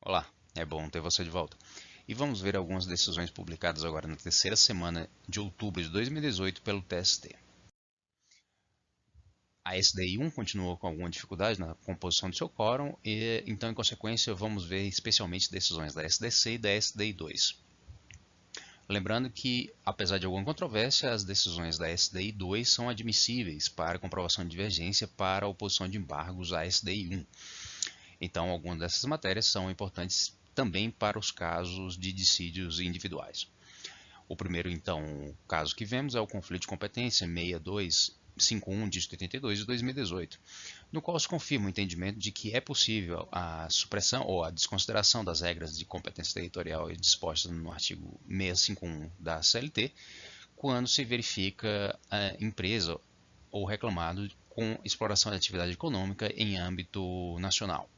Olá, é bom ter você de volta. E vamos ver algumas decisões publicadas agora na terceira semana de outubro de 2018 pelo TST. A SDI 1 continuou com alguma dificuldade na composição do seu quórum e, então, em consequência, vamos ver especialmente decisões da SDC e da SDI 2. Lembrando que, apesar de alguma controvérsia, as decisões da SDI 2 são admissíveis para comprovação de divergência para a oposição de embargos à SDI 1. Então, algumas dessas matérias são importantes também para os casos de dissídios individuais. O primeiro, então, caso que vemos é o conflito de competência 6251, dígito 82 de 2018, no qual se confirma o entendimento de que é possível a supressão ou a desconsideração das regras de competência territorial dispostas no artigo 651 da CLT, quando se verifica a empresa ou reclamado com exploração de atividade econômica em âmbito nacional.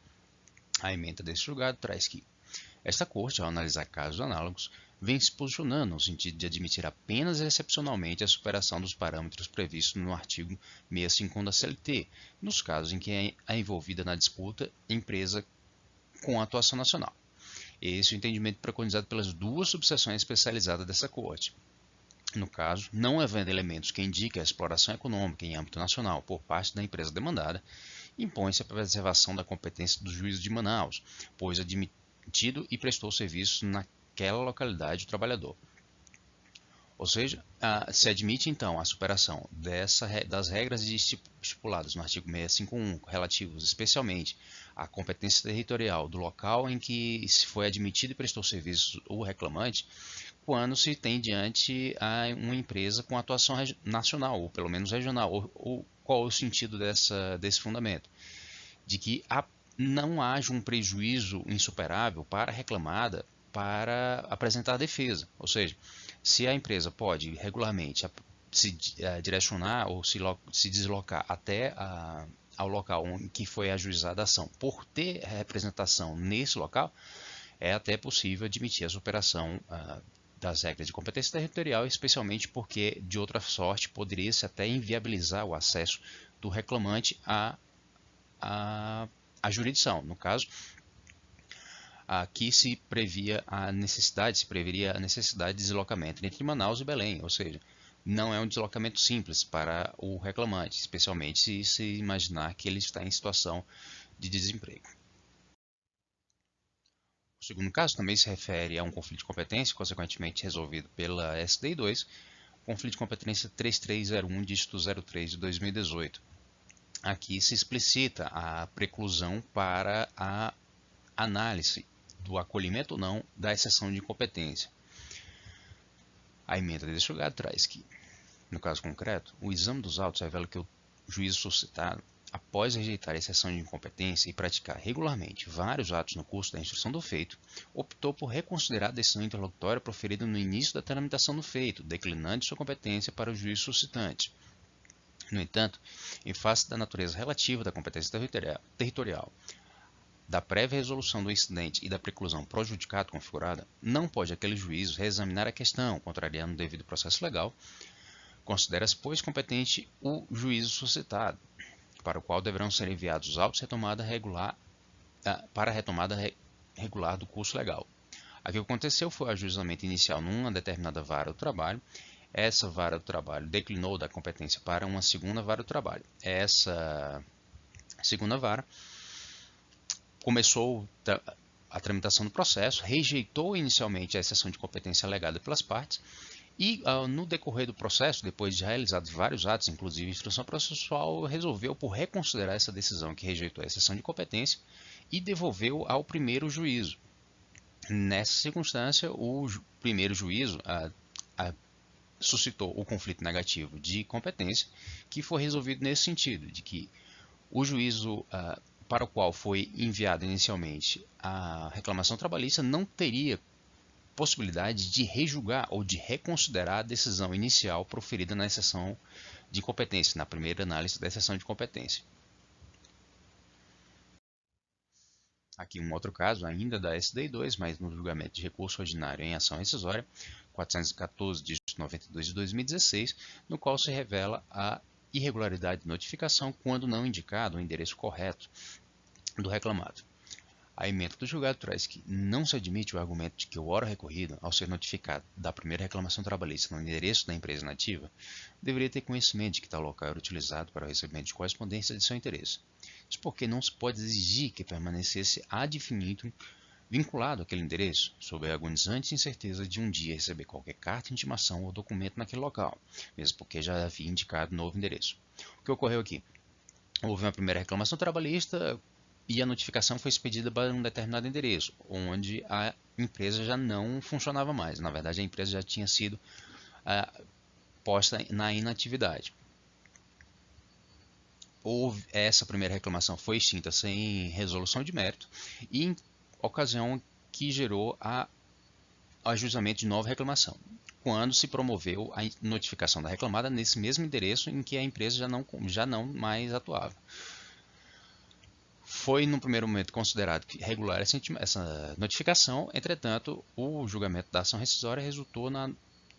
A emenda desse julgado traz que esta Corte, ao analisar casos análogos, vem se posicionando no sentido de admitir apenas excepcionalmente a superação dos parâmetros previstos no artigo 651 da CLT, nos casos em que é envolvida na disputa empresa com atuação nacional. Esse é o entendimento preconizado pelas duas subseções especializadas dessa Corte. No caso, não havendo elementos que indiquem a exploração econômica em âmbito nacional por parte da empresa demandada, impõe-se a preservação da competência do juízo de Manaus, pois admitido e prestou serviço naquela localidade o trabalhador. Ou seja, se admite então a superação das regras estipuladas no artigo 651, relativos especialmente à competência territorial do local em que se foi admitido e prestou serviço o reclamante, quando se tem diante uma empresa com atuação nacional, ou pelo menos regional, ou qual é o sentido desse fundamento? De que não haja um prejuízo insuperável para a reclamada para apresentar defesa. Ou seja, se a empresa pode regularmente se direcionar ou se deslocar até ao local em que foi ajuizada a ação por ter representação nesse local, é até possível admitir a superação das regras de competência territorial, especialmente porque, de outra sorte, poderia-se até inviabilizar o acesso do reclamante à jurisdição. No caso, aqui se preveria a necessidade de deslocamento entre Manaus e Belém, ou seja, não é um deslocamento simples para o reclamante, especialmente se imaginar que ele está em situação de desemprego. O segundo caso também se refere a um conflito de competência, consequentemente resolvido pela SDI 2, conflito de competência 3301, dígito 03 de 2018. Aqui se explicita a preclusão para a análise do acolhimento ou não da exceção de incompetência. A emenda desse julgado traz que, no caso concreto, o exame dos autos revela que o juízo suscitado, após rejeitar a exceção de incompetência e praticar regularmente vários atos no curso da instrução do feito, optou por reconsiderar a decisão interlocutória proferida no início da tramitação do feito, declinando sua competência para o juiz suscitante. No entanto, em face da natureza relativa da competência territorial, da prévia resolução do incidente e da preclusão pró-judicado configurada, não pode aquele juízo reexaminar a questão, contrariando o devido processo legal. Considera-se, pois, competente o juízo suscitado, para o qual deverão ser enviados os autos para a retomada regular do curso legal. O que aconteceu foi o ajuizamento inicial numa determinada vara do trabalho. Essa vara do trabalho declinou da competência para uma segunda vara do trabalho. Essa segunda vara começou a tramitação do processo, rejeitou inicialmente a exceção de competência alegada pelas partes e, no decorrer do processo, depois de realizados vários atos, inclusive instrução processual, resolveu por reconsiderar essa decisão que rejeitou a exceção de competência e devolveu ao primeiro juízo. Nessa circunstância, o primeiro juízo suscitou o conflito negativo de competência, que foi resolvido nesse sentido, de que o juízo para o qual foi enviada inicialmente a reclamação trabalhista não teria possibilidade de rejulgar ou de reconsiderar a decisão inicial proferida na exceção de competência, na primeira análise da exceção de competência. Aqui um outro caso, ainda da SDI 2, mas no julgamento de recurso ordinário em ação rescisória, 414, dígito 92 de 2016, no qual se revela a irregularidade de notificação quando não indicado o endereço correto do reclamado. A ementa do julgado traz que não se admite o argumento de que o órgão recorrido, ao ser notificado da primeira reclamação trabalhista no endereço da empresa nativa, deveria ter conhecimento de que tal local era utilizado para o recebimento de correspondência de seu interesse. Isso porque não se pode exigir que permanecesse ad infinitum vinculado àquele endereço, sob a agonizante incerteza de um dia receber qualquer carta, intimação ou documento naquele local, mesmo porque já havia indicado novo endereço. O que ocorreu aqui? Houve uma primeira reclamação trabalhista e a notificação foi expedida para um determinado endereço, onde a empresa já não funcionava mais. Na verdade, a empresa já tinha sido posta na inatividade. Essa primeira reclamação foi extinta sem resolução de mérito e em ocasião que gerou a ajuizamento de nova reclamação, quando se promoveu a notificação da reclamada nesse mesmo endereço em que a empresa já não mais atuava. Foi, no primeiro momento, considerado regular essa notificação, entretanto, o julgamento da ação rescisória resultou na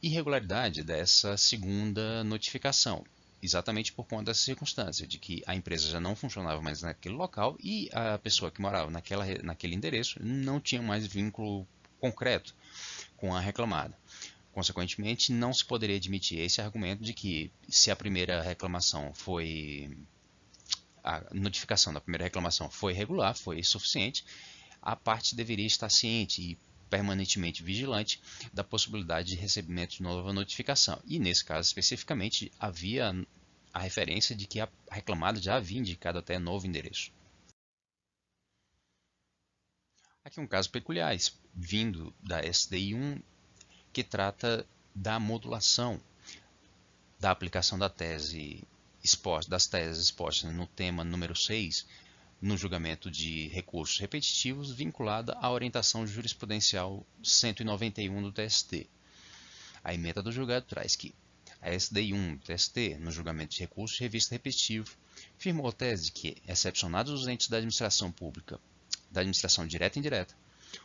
irregularidade dessa segunda notificação, exatamente por conta dessa circunstância, de que a empresa já não funcionava mais naquele local e a pessoa que morava naquele endereço não tinha mais vínculo concreto com a reclamada. Consequentemente, não se poderia admitir esse argumento de que, se a primeira reclamação a notificação da primeira reclamação foi regular, foi suficiente, a parte deveria estar ciente e permanentemente vigilante da possibilidade de recebimento de nova notificação. E nesse caso especificamente havia a referência de que a reclamada já havia indicado até novo endereço. Aqui um caso peculiar, vindo da SDI 1, que trata da modulação da aplicação das teses expostas no tema número 6, no julgamento de recursos repetitivos, vinculada à orientação jurisprudencial 191 do TST. A ementa do julgado traz que a SDI 1 do TST, no julgamento de recursos de revista repetitivo, firmou a tese de que, excepcionados os entes da administração pública, da administração direta e indireta,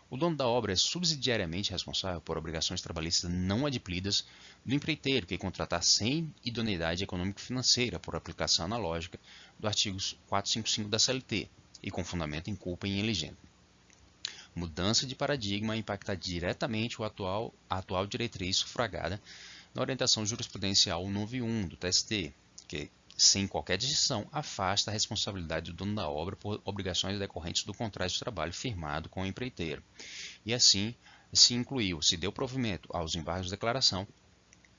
o dono da obra é subsidiariamente responsável por obrigações trabalhistas não adimplidas do empreiteiro que contratar sem idoneidade econômico-financeira por aplicação analógica do artigo 455 da CLT e com fundamento em culpa e em eligência. Mudança de paradigma impacta diretamente a atual diretriz sufragada na orientação jurisprudencial 91 do TST, que, sem qualquer distinção, afasta a responsabilidade do dono da obra por obrigações decorrentes do contrato de trabalho firmado com o empreiteiro. E assim se deu provimento aos embargos de declaração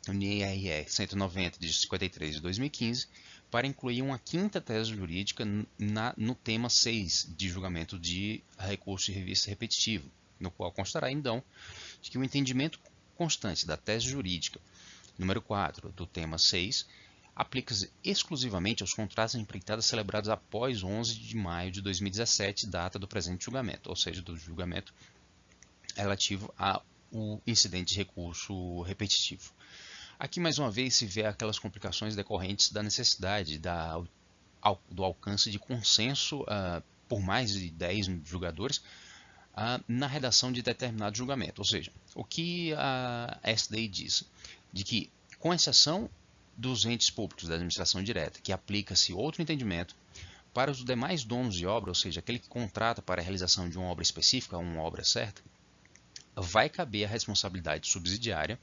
NIRE 190 de 53 de 2015 para incluir uma quinta tese jurídica no tema 6 de julgamento de recurso de revista repetitivo, no qual constará então de que o entendimento constante da tese jurídica número 4 do tema 6 aplica-se exclusivamente aos contratos de empreitada celebrados após 11 de maio de 2017, data do presente julgamento, ou seja, do julgamento relativo ao incidente de recurso repetitivo. Aqui, mais uma vez, se vê aquelas complicações decorrentes da necessidade do alcance de consenso por mais de 10 julgadores na redação de determinado julgamento. Ou seja, o que a SDI diz? De que, com exceção dos entes públicos da administração direta, que aplica-se outro entendimento, para os demais donos de obra, ou seja, aquele que contrata para a realização de uma obra específica, uma obra certa, vai caber a responsabilidade subsidiária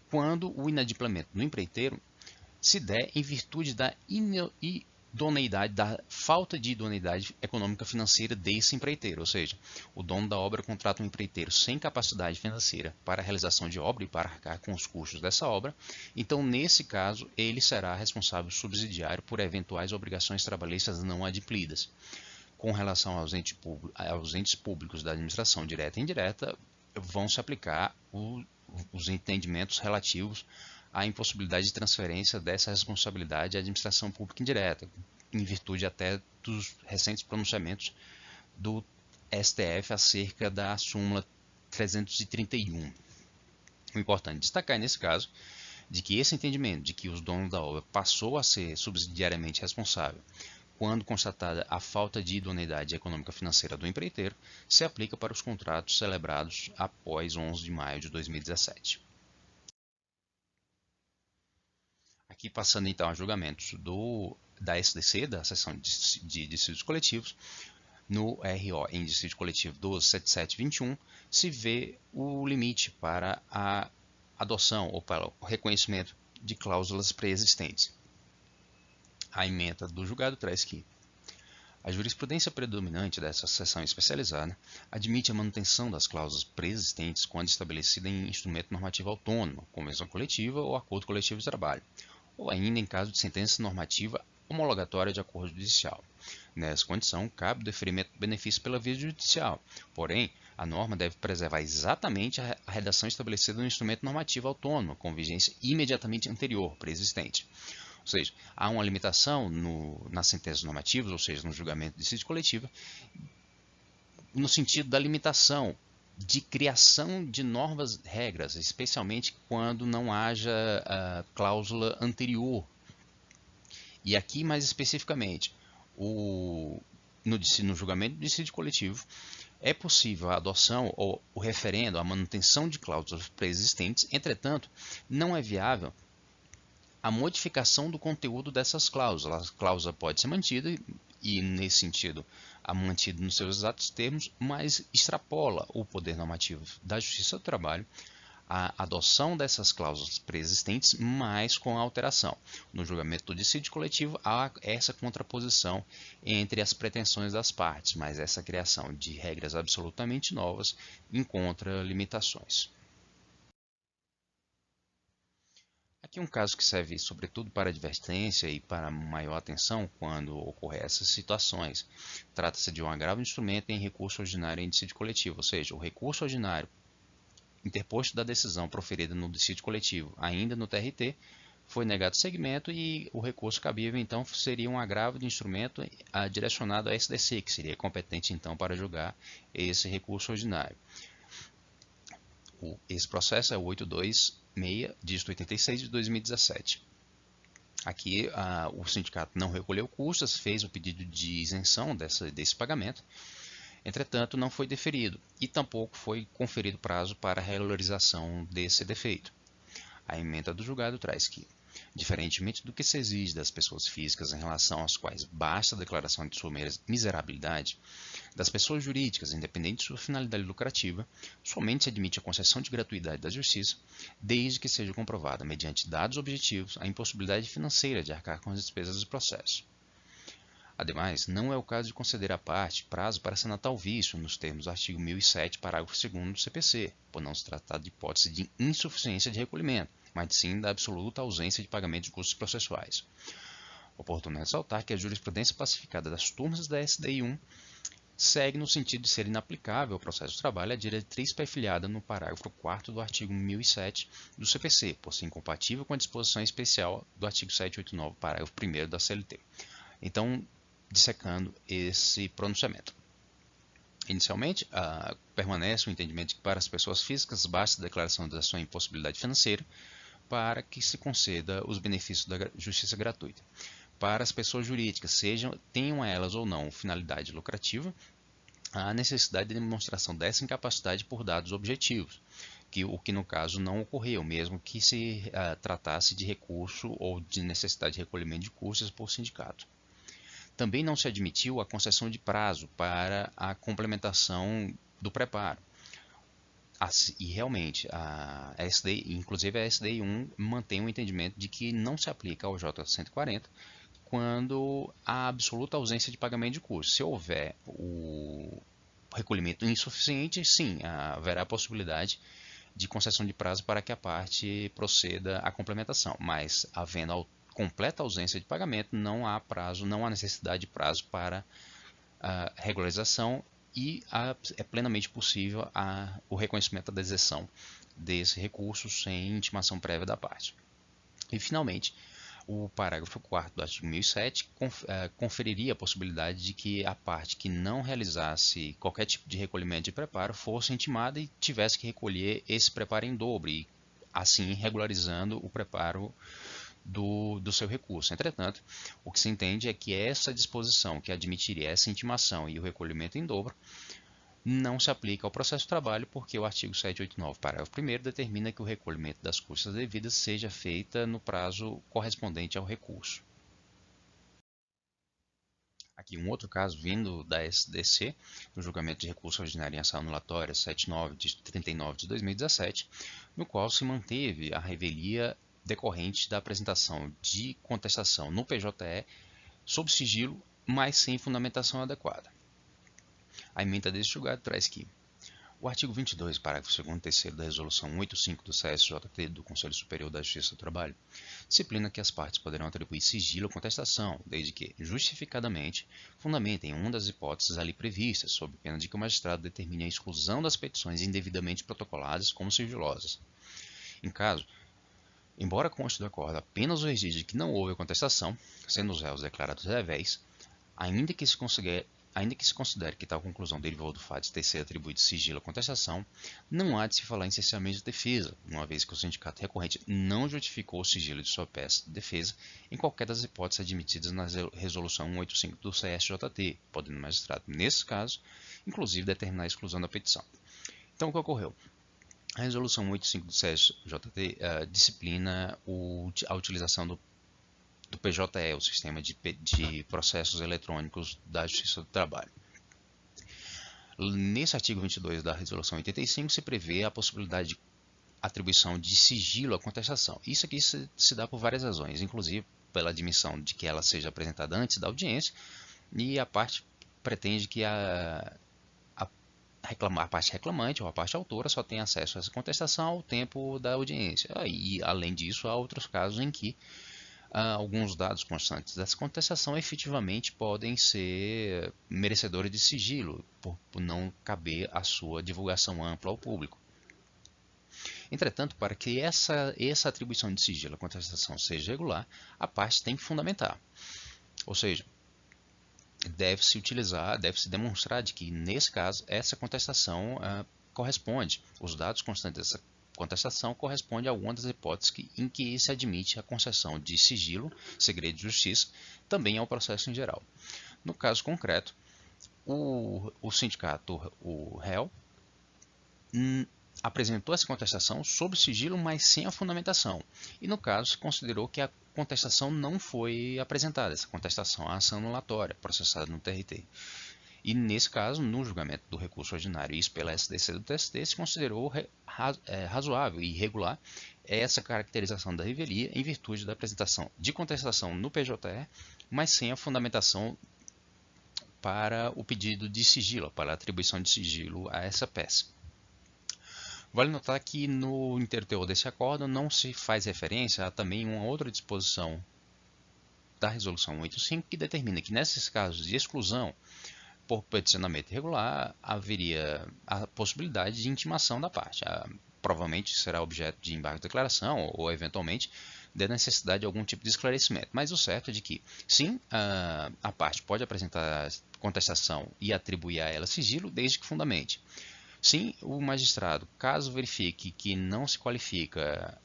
quando o inadimplemento do empreiteiro se der em virtude da idoneidade, da falta de idoneidade econômica financeira desse empreiteiro, ou seja, o dono da obra contrata um empreiteiro sem capacidade financeira para a realização de obra e para arcar com os custos dessa obra, então nesse caso ele será responsável subsidiário por eventuais obrigações trabalhistas não adimplidas. Com relação aos entes públicos da administração direta e indireta, vão se aplicar os entendimentos relativos a impossibilidade de transferência dessa responsabilidade à administração pública indireta, em virtude até dos recentes pronunciamentos do STF acerca da súmula 331. O importante destacar nesse caso de que esse entendimento de que os donos da obra passou a ser subsidiariamente responsável quando constatada a falta de idoneidade econômica financeira do empreiteiro, se aplica para os contratos celebrados após 11 de maio de 2017. Aqui passando então a julgamentos da SDC, da Seção de Dissídios Coletivos, No RO, em dissídio coletivo 127721, se vê o limite para a adoção ou para o reconhecimento de cláusulas pré-existentes. A ementa do julgado traz que a jurisprudência predominante dessa seção especializada admite a manutenção das cláusulas pré-existentes quando estabelecida em instrumento normativo autônomo, convenção coletiva ou acordo coletivo de trabalho, ou ainda em caso de sentença normativa homologatória de acordo judicial. Nessa condição, cabe o deferimento do benefício pela via judicial, porém, a norma deve preservar exatamente a redação estabelecida no instrumento normativo autônomo, com vigência imediatamente anterior, pré-existente. Ou seja, há uma limitação nas sentenças normativas, ou seja, no julgamento de dissídio coletivo, no sentido da limitação de criação de novas regras, especialmente quando não haja cláusula anterior. E aqui, mais especificamente, no julgamento de dissídio coletivo, é possível a adoção ou o referendo, a manutenção de cláusulas pré-existentes, entretanto, não é viável a modificação do conteúdo dessas cláusulas. A cláusula pode ser mantida e, nesse sentido, mantida nos seus exatos termos, mas extrapola o poder normativo da Justiça do Trabalho a adoção dessas cláusulas pré-existentes, mas com alteração. No julgamento do dissídio coletivo, há essa contraposição entre as pretensões das partes, mas essa criação de regras absolutamente novas encontra limitações. Aqui um caso que serve sobretudo para advertência e para maior atenção quando ocorrer essas situações. Trata-se de um agravo de instrumento em recurso ordinário em dissídio coletivo, ou seja, o recurso ordinário interposto da decisão proferida no dissídio coletivo, ainda no TRT, foi negado seguimento e o recurso cabível então seria um agravo de instrumento direcionado à SDC, que seria competente então para julgar esse recurso ordinário. Esse processo é o 826, dígito 86 de 2017. Aqui o sindicato não recolheu custas, fez o pedido de isenção desse pagamento, entretanto não foi deferido e tampouco foi conferido prazo para a regularização desse defeito. A ementa do julgado traz que, diferentemente do que se exige das pessoas físicas em relação às quais basta a declaração de sua miserabilidade, das pessoas jurídicas, independente de sua finalidade lucrativa, somente se admite a concessão de gratuidade da justiça, desde que seja comprovada, mediante dados objetivos, a impossibilidade financeira de arcar com as despesas do processo. Ademais, não é o caso de conceder à parte prazo para assinar tal vício nos termos do artigo 1007, parágrafo 2º do CPC, por não se tratar de hipótese de insuficiência de recolhimento, mas sim da absoluta ausência de pagamento de custos processuais. Oportuno ressaltar que a jurisprudência pacificada das turmas da SDI 1 segue no sentido de ser inaplicável ao processo de trabalho a diretriz perfilhada no parágrafo 4º do artigo 1007 do CPC, por ser incompatível com a disposição especial do artigo 789, parágrafo 1º da CLT. Então, dissecando esse pronunciamento. Inicialmente, permanece o entendimento de que para as pessoas físicas basta a declaração da sua impossibilidade financeira para que se conceda os benefícios da justiça gratuita. Para as pessoas jurídicas, tenham elas ou não finalidade lucrativa, há necessidade de demonstração dessa incapacidade por dados objetivos, o que no caso não ocorreu, mesmo que se tratasse de recurso ou de necessidade de recolhimento de custas por sindicato. Também não se admitiu a concessão de prazo para a complementação do preparo. E realmente, inclusive a SDI 1 mantém o entendimento de que não se aplica ao J140 quando há absoluta ausência de pagamento de custos. Se houver o recolhimento insuficiente, sim, haverá a possibilidade de concessão de prazo para que a parte proceda à complementação, mas havendo completa ausência de pagamento, não há prazo, não há necessidade de prazo para a regularização e é plenamente possível o reconhecimento da isenção desse recurso sem intimação prévia da parte. E, finalmente, o parágrafo 4º do artigo 1007 conferiria a possibilidade de que a parte que não realizasse qualquer tipo de recolhimento de preparo fosse intimada e tivesse que recolher esse preparo em dobro, e assim regularizando o preparo do seu recurso. Entretanto, o que se entende é que essa disposição que admitiria essa intimação e o recolhimento em dobro não se aplica ao processo de trabalho, porque o artigo 789, parágrafo 1º, determina que o recolhimento das custas devidas seja feita no prazo correspondente ao recurso. Aqui um outro caso vindo da SDC, no julgamento de recurso ordinário em ação anulatória 79 de 39 de 2017, no qual se manteve a revelia decorrente da apresentação de contestação no PJE sob sigilo, mas sem fundamentação adequada. A emenda deste julgado traz que o artigo 22, parágrafo 2º e 3º da Resolução 185 do CSJT do Conselho Superior da Justiça do Trabalho disciplina que as partes poderão atribuir sigilo à contestação, desde que, justificadamente, fundamentem uma das hipóteses ali previstas, sob pena de que o magistrado determine a exclusão das petições indevidamente protocoladas como sigilosas. Em caso, embora conste do acordo apenas o registro de que não houve contestação, sendo os réus declarados revés, ainda que se considere que tal conclusão derivou do fato de ter sido atribuído sigilo à contestação, não há de se falar em cerceamento de defesa, uma vez que o sindicato recorrente não justificou o sigilo de sua peça de defesa em qualquer das hipóteses admitidas na Resolução 185 do CSJT, podendo o magistrado, nesse caso, inclusive determinar a exclusão da petição. Então, o que ocorreu? A Resolução 185 do CSJT disciplina a utilização do PJE, o Sistema de Processos Eletrônicos da Justiça do Trabalho. Nesse artigo 22 da Resolução 85 se prevê a possibilidade de atribuição de sigilo à contestação. Isso aqui se dá por várias razões, inclusive pela admissão de que ela seja apresentada antes da audiência e a parte pretende que a parte reclamante ou a parte autora só tem acesso a essa contestação ao tempo da audiência. E, além disso, há outros casos em que alguns dados constantes dessa contestação efetivamente podem ser merecedores de sigilo, por não caber a sua divulgação ampla ao público. Entretanto, para que essa atribuição de sigilo à contestação seja regular, a parte tem que fundamentar. Ou seja, deve-se demonstrar de que, nesse caso, essa contestação corresponde, os dados constantes dessa contestação correspondem a alguma das hipóteses em que se admite a concessão de sigilo, segredo de justiça, também ao processo em geral. No caso concreto, o sindicato, o réu, apresentou essa contestação sob sigilo, mas sem a fundamentação. E no caso, se considerou que a contestação não foi apresentada, essa contestação, a ação anulatória, processada no TRT. E nesse caso, no julgamento do recurso ordinário, isso pela SDC do TST, se considerou razoável e regular essa caracterização da revelia em virtude da apresentação de contestação no PJE, mas sem a fundamentação para o pedido de sigilo, para a atribuição de sigilo a essa peça. Vale notar que no interteor desse acordo não se faz referência a também uma outra disposição da Resolução 185 que determina que nesses casos de exclusão por peticionamento irregular haveria a possibilidade de intimação da parte. Provavelmente será objeto de embargo de declaração ou eventualmente da necessidade de algum tipo de esclarecimento. Mas o certo é de que, sim, a parte pode apresentar contestação e atribuir a ela sigilo, desde que fundamente. Sim, o magistrado, caso verifique que não se qualifica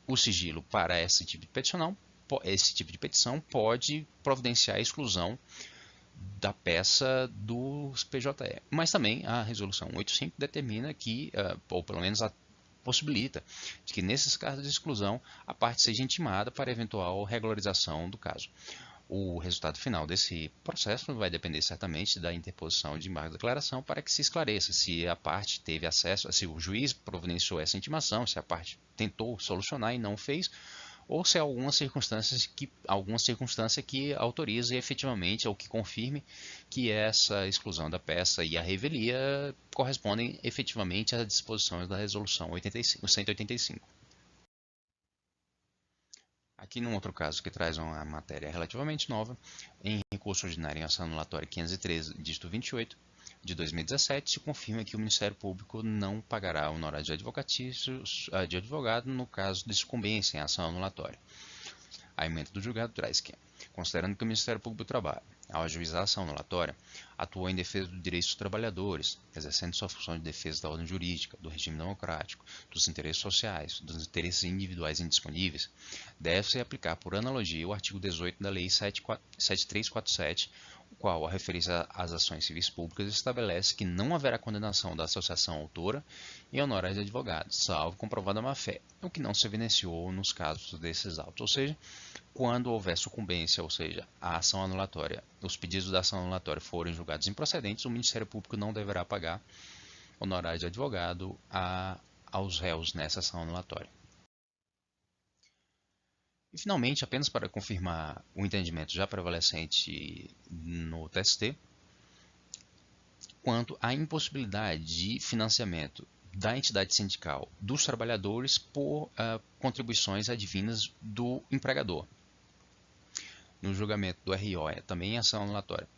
o sigilo para esse tipo de petição, pode providenciar a exclusão da peça dos PJE. Mas também a Resolução 185 determina que, ou pelo menos possibilita, de que nesses casos de exclusão a parte seja intimada para eventual regularização do caso. O resultado final desse processo vai depender certamente da interposição de embargo de declaração para que se esclareça se a parte teve acesso, se o juiz providenciou essa intimação, se a parte tentou solucionar e não fez, ou se há alguma circunstância que autorize efetivamente ou que confirme que essa exclusão da peça e a revelia correspondem efetivamente às disposições da Resolução 185. Aqui num outro caso que traz uma matéria relativamente nova, em recurso ordinário em ação anulatória 513, dígito 28, de 2017, se confirma que o Ministério Público não pagará honorários de advogado no caso de sucumbência em ação anulatória. A emenda do julgado traz que, considerando que o Ministério Público do Trabalho, ao ajuizar a ação anulatória, atuou em defesa dos direitos dos trabalhadores, exercendo sua função de defesa da ordem jurídica, do regime democrático, dos interesses sociais, dos interesses individuais indisponíveis, deve-se aplicar por analogia o artigo 18 da Lei 7347, o qual, a referência às ações civis públicas, estabelece que não haverá condenação da associação autora em honorários de advogado, salvo comprovada má-fé, o que não se evidenciou nos casos desses autos, ou seja, quando houver sucumbência, ou seja, a ação anulatória, os pedidos da ação anulatória forem julgados improcedentes, o Ministério Público não deverá pagar honorários de advogado aos réus nessa ação anulatória. E, finalmente, apenas para confirmar o entendimento já prevalecente no TST, quanto à impossibilidade de financiamento da entidade sindical dos trabalhadores por contribuições advindas do empregador. No julgamento do RO, também em ação anulatória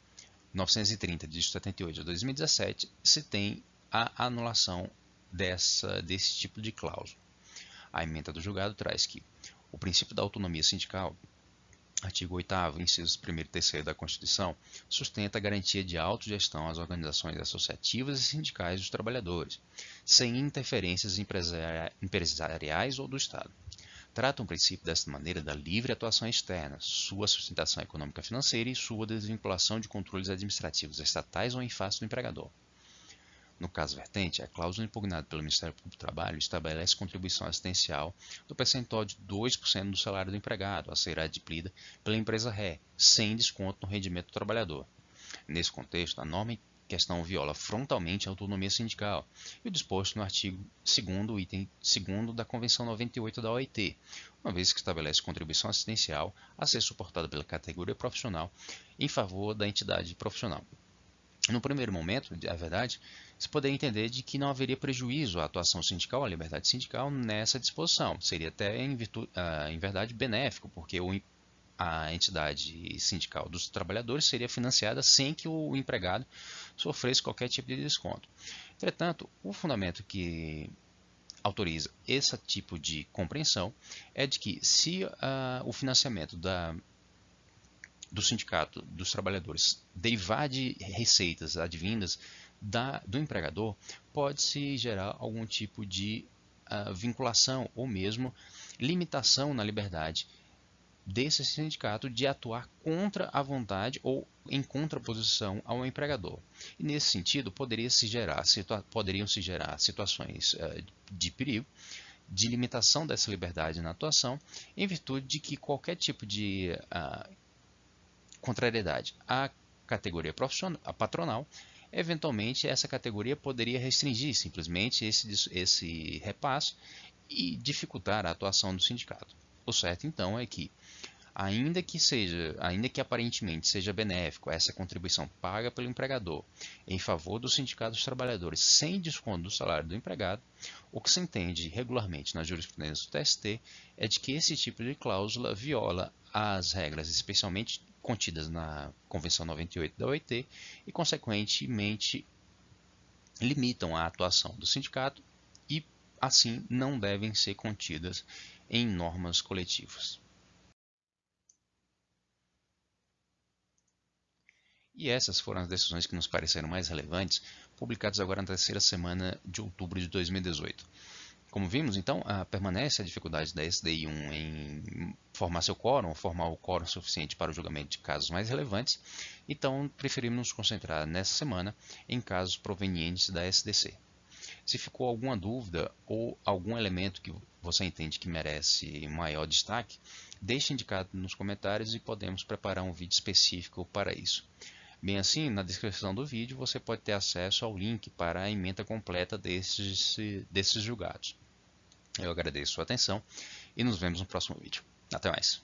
930, de 78 de 2017, se tem a anulação desse tipo de cláusula. A ementa do julgado traz que o princípio da autonomia sindical, artigo 8º, incisos 1º e 3º da Constituição, sustenta a garantia de autogestão às organizações associativas e sindicais dos trabalhadores, sem interferências empresariais ou do Estado. Trata um princípio desta maneira da livre atuação externa, sua sustentação econômica financeira e sua desvinculação de controles administrativos estatais ou em face do empregador. No caso vertente, a cláusula impugnada pelo Ministério Público do Trabalho estabelece contribuição assistencial do percentual de 2% do salário do empregado, a ser adquirida pela empresa ré, sem desconto no rendimento do trabalhador. Nesse contexto, a norma em questão viola frontalmente a autonomia sindical e o disposto no artigo 2º, item 2º da Convenção 98 da OIT, uma vez que estabelece contribuição assistencial a ser suportada pela categoria profissional em favor da entidade profissional. No primeiro momento, é verdade, se poderia entender de que não haveria prejuízo à atuação sindical, à liberdade sindical nessa disposição. Seria até, em verdade, benéfico, porque a entidade sindical dos trabalhadores seria financiada sem que o empregado sofresse qualquer tipo de desconto. Entretanto, o fundamento que autoriza esse tipo de compreensão é de que se o financiamento do sindicato dos trabalhadores derivar de receitas advindas do empregador, pode-se gerar algum tipo de vinculação ou mesmo limitação na liberdade desse sindicato de atuar contra a vontade ou em contraposição ao empregador. E nesse sentido, poderiam se gerar situações de perigo, de limitação dessa liberdade na atuação, em virtude de que qualquer tipo de contrariedade à categoria patronal, eventualmente essa categoria poderia restringir simplesmente esse repasse e dificultar a atuação do sindicato. O certo então é que, ainda que aparentemente seja benéfico essa contribuição paga pelo empregador em favor do sindicato dos trabalhadores sem desconto do salário do empregado, o que se entende regularmente na jurisprudência do TST é de que esse tipo de cláusula viola as regras especialmente contidas na Convenção 98 da OIT e, consequentemente, limitam a atuação do sindicato e, assim, não devem ser contidas em normas coletivas. E essas foram as decisões que nos pareceram mais relevantes, publicadas agora na terceira semana de outubro de 2018. Como vimos, então, permanece a dificuldade da SDI1 em formar seu quórum, formar o quórum suficiente para o julgamento de casos mais relevantes, então preferimos nos concentrar nessa semana em casos provenientes da SDC. Se ficou alguma dúvida ou algum elemento que você entende que merece maior destaque, deixe indicado nos comentários e podemos preparar um vídeo específico para isso. Bem assim, na descrição do vídeo você pode ter acesso ao link para a ementa completa desses julgados. Eu agradeço a sua atenção e nos vemos no próximo vídeo. Até mais!